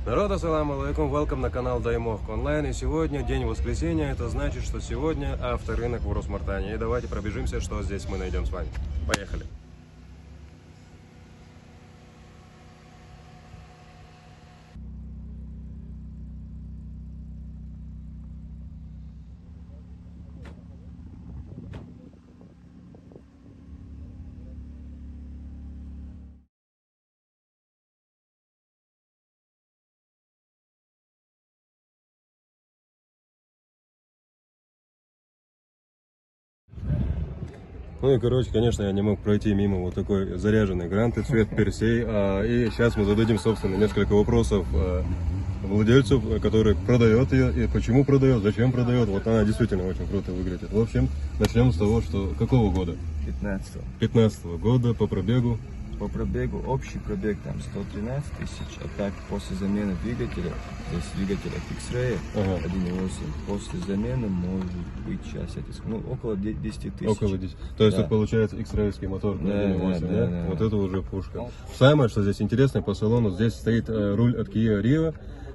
Народ, ассаламу алейкум, welcome на канал Даймовка онлайн. И сегодня день воскресенья, это значит, что сегодня авторынок в Урус-Мартане. И давайте пробежимся, что здесь мы найдем с вами. Поехали! Ну и, короче, конечно, я не мог пройти мимо вот такой заряженной гранты, цвет персей. И сейчас мы зададим, собственно, несколько вопросов владельцу, который продает ее, и почему продает, зачем продает. Вот она действительно очень круто выглядит. В общем, начнем с того, что какого года? 15-го. 15-го года, по пробегу. По пробегу, общий пробег там 113 тысяч, а так после замены двигателя, здесь двигатель X-Ray 1.8, после замены может быть сейчас, около 10 тысяч. Около 10. То есть Да. это получается X-Ray мотор 1.8, да? Вот да. это уже пушка. Самое, что здесь интересное по салону, здесь стоит руль от Kia Rio.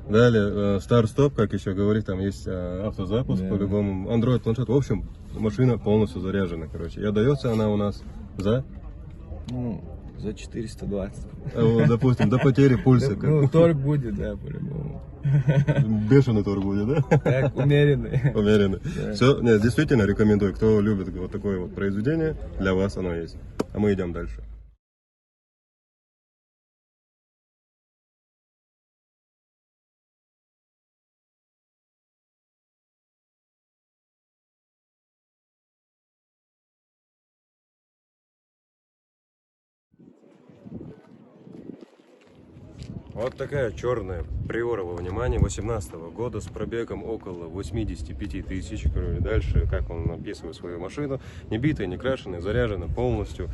Далее старт-стоп, как еще говорит, там есть автозапуск, по-любому, Android планшет. В общем, машина полностью заряжена, короче. И отдается она у нас за... За 420. Допустим, до потери пульса. Торг будет, да, по-любому. Бешеный торг будет, да? Так, умеренный. Умеренный. Да. Все, нет, действительно рекомендую. Кто любит вот такое вот произведение, для вас оно есть. А мы идем дальше. Вот такая черная приора, во внимание, 18 года с пробегом около 85 тысяч. Дальше, как он описывает свою машину, не битая, не крашеная, заряжена полностью.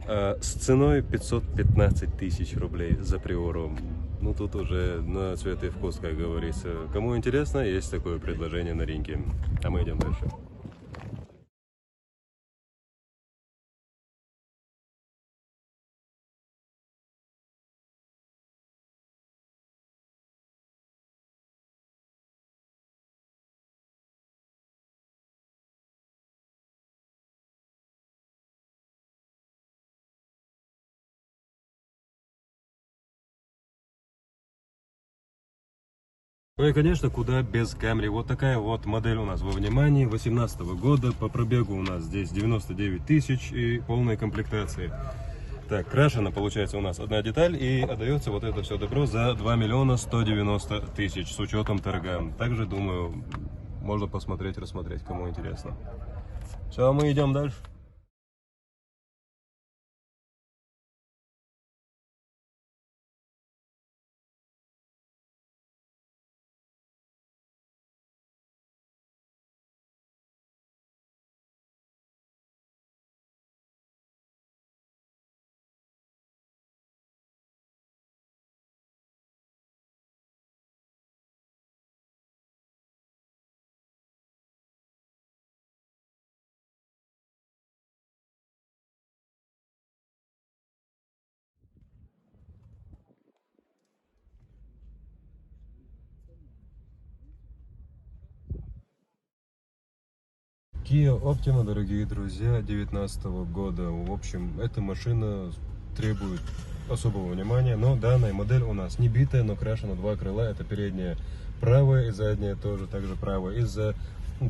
С ценой 515 тысяч рублей за приору. Ну тут уже на цвет и вкус, как говорится. Кому интересно, есть такое предложение на рынке. А мы идем дальше. Ну и, конечно, куда без Camry. Вот такая вот модель у нас во внимании, 18 года. По пробегу у нас здесь 99 тысяч и полная комплектация. Так, крашена получается у нас одна деталь, и отдается вот это все добро за 2 миллиона 190 тысяч с учетом торга. Также, думаю, можно посмотреть, рассмотреть, кому интересно. Все, мы идем дальше. Kia Optima, дорогие друзья, 2019 года. В общем, эта машина требует особого внимания, но данная модель у нас не битая, но крашена два крыла. Это передняя правая и задняя тоже, также правая. Из-за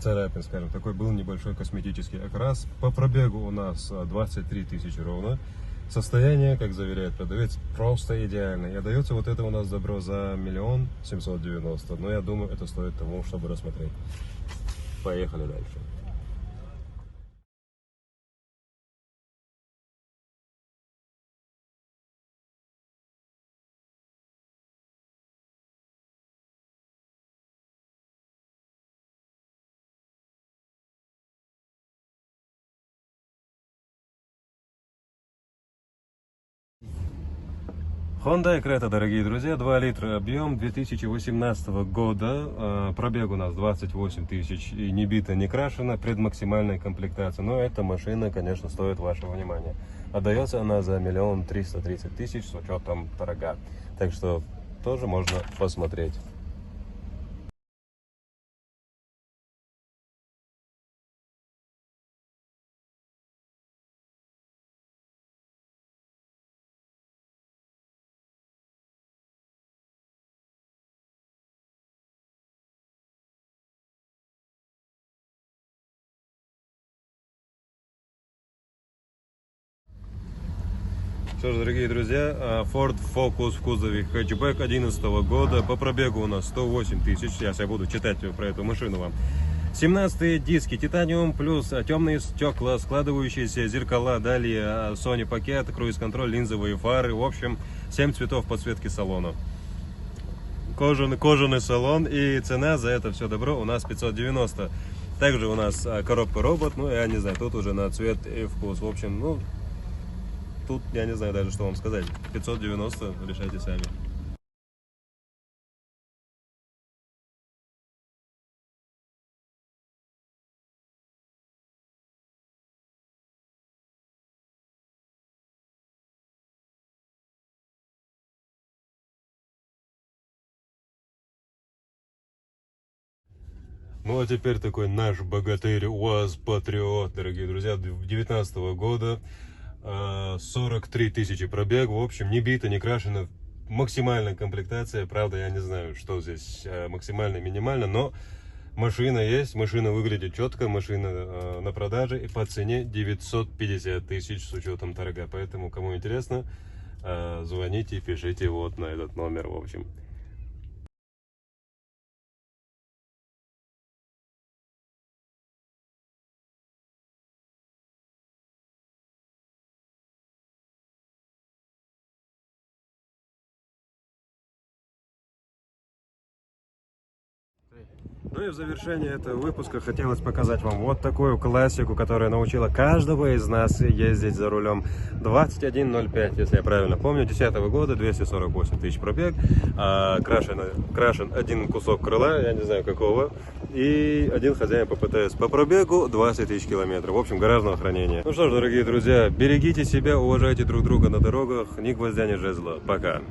царапин, скажем, такой был небольшой косметический окрас. По пробегу у нас 23 тысячи ровно. Состояние, как заверяет продавец, просто идеальное. И отдается вот это у нас добро за 1 790 000. Но я думаю, это стоит того, чтобы рассмотреть. Поехали дальше. Hyundai Creta, дорогие друзья, 2 литра объем, 2018 года, пробег у нас 28 тысяч, и не бита, не крашена, предмаксимальная комплектация. Но эта машина, конечно, стоит вашего внимания. Отдается она за 1 330 000 с учетом торга. Так что тоже можно посмотреть. Что ж, дорогие друзья, Ford Focus в кузове хэтчбэк 2011 года. По пробегу у нас 108 тысяч. Сейчас я буду читать про эту машину вам. 17 диски титаниум, плюс темные стекла, складывающиеся зеркала, далее Sony пакет, круиз-контроль, линзовые фары. В общем, 7 цветов подсветки салона. Кожаный салон, и цена за это все добро у нас 590. Также у нас коробка робот, ну я не знаю, тут уже на цвет и вкус. В общем, ну... Тут я не знаю даже, что вам сказать. 590, решайте сами. Ну а теперь такой наш богатырь УАЗ Патриот, дорогие друзья, 2019 года. 43 тысячи пробег, в общем, не бита, не крашена, максимальная комплектация, правда, я не знаю, что здесь максимально, минимально, но машина есть, машина выглядит четко, машина на продаже и по цене 950 тысяч с учетом торга, поэтому, кому интересно, звоните, пишите вот на этот номер, в общем. Ну и в завершение этого выпуска хотелось показать вам вот такую классику, которая научила каждого из нас ездить за рулем. 2105, если я правильно помню, 2010 года, 248 тысяч пробег, крашен один кусок крыла, я не знаю какого, и один хозяин по ПТС. По пробегу 20 тысяч километров, в общем, гаражного хранения. Ну что ж, дорогие друзья, берегите себя, уважайте друг друга на дорогах, ни гвоздя, ни жезла. Пока!